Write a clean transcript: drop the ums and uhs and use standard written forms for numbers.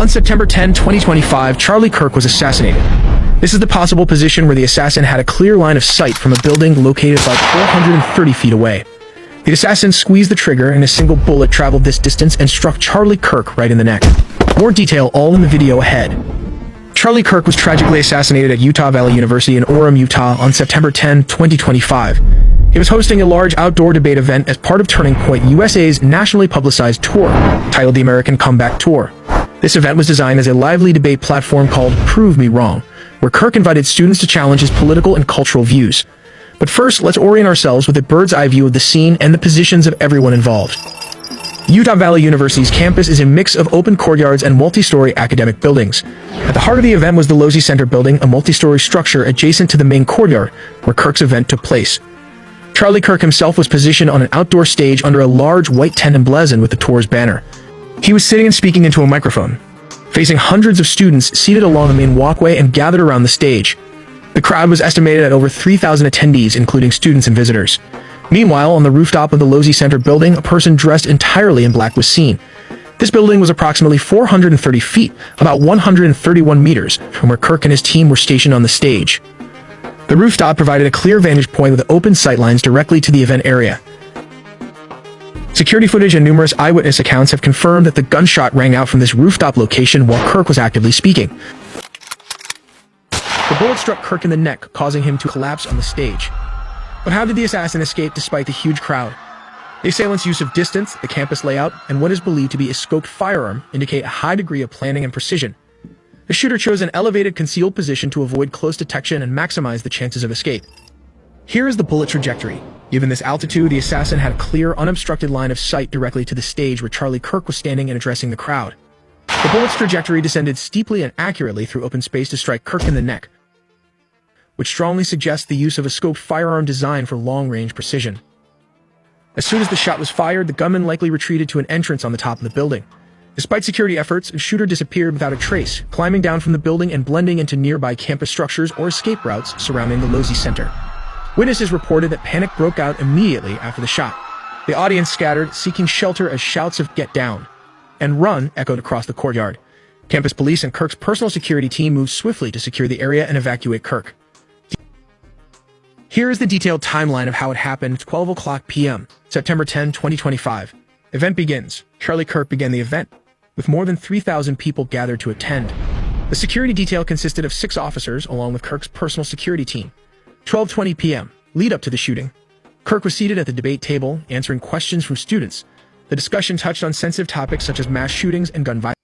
On September 10, 2025, Charlie Kirk was assassinated. This is the possible position where the assassin had a clear line of sight from a building located about 430 feet away. The assassin squeezed the trigger and a single bullet traveled this distance and struck Charlie Kirk right in the neck. More detail all in the video ahead. Charlie Kirk was tragically assassinated at Utah Valley University in Orem, Utah on September 10, 2025. He was hosting a large outdoor debate event as part of Turning Point USA's nationally publicized tour, titled the American Comeback Tour. This event was designed as a lively debate platform called Prove Me Wrong, where Kirk invited students to challenge his political and cultural views. But first, let's orient ourselves with a bird's-eye view of the scene and the positions of everyone involved. Utah Valley University's campus is a mix of open courtyards and multi-story academic buildings. At the heart of the event was the Lozy Center building, a multi-story structure adjacent to the main courtyard, where Kirk's event took place. Charlie Kirk himself was positioned on an outdoor stage under a large white tent emblazoned with the tour's banner. He was sitting and speaking into a microphone, facing hundreds of students seated along the main walkway and gathered around the stage. The crowd was estimated at over 3,000 attendees, including students and visitors. Meanwhile, on the rooftop of the Lozy Center building, a person dressed entirely in black was seen. This building was approximately 430 feet, about 131 meters, from where Kirk and his team were stationed on the stage. The rooftop provided a clear vantage point with open sightlines directly to the event area. Security footage and numerous eyewitness accounts have confirmed that the gunshot rang out from this rooftop location while Kirk was actively speaking. The bullet struck Kirk in the neck, causing him to collapse on the stage. But how did the assassin escape despite the huge crowd? The assailant's use of distance, the campus layout, and what is believed to be a scoped firearm indicate a high degree of planning and precision. The shooter chose an elevated, concealed position to avoid close detection and maximize the chances of escape. Here is the bullet trajectory. Given this altitude, the assassin had a clear, unobstructed line of sight directly to the stage where Charlie Kirk was standing and addressing the crowd. The bullet's trajectory descended steeply and accurately through open space to strike Kirk in the neck, which strongly suggests the use of a scoped firearm designed for long-range precision. As soon as the shot was fired, the gunman likely retreated to an entrance on the top of the building. Despite security efforts, the shooter disappeared without a trace, climbing down from the building and blending into nearby campus structures or escape routes surrounding the Lozy Center. Witnesses reported that panic broke out immediately after the shot. The audience scattered, seeking shelter as shouts of "Get down" and "Run" echoed across the courtyard. Campus police and Kirk's personal security team moved swiftly to secure the area and evacuate Kirk. Here is the detailed timeline of how it happened. 12 o'clock p.m., September 10, 2025. Event begins. Charlie Kirk began the event, with more than 3,000 people gathered to attend. The security detail consisted of 6 officers, along with Kirk's personal security team. 12:20 p.m., lead up to the shooting. Kirk was seated at the debate table, answering questions from students. The discussion touched on sensitive topics such as mass shootings and gun violence.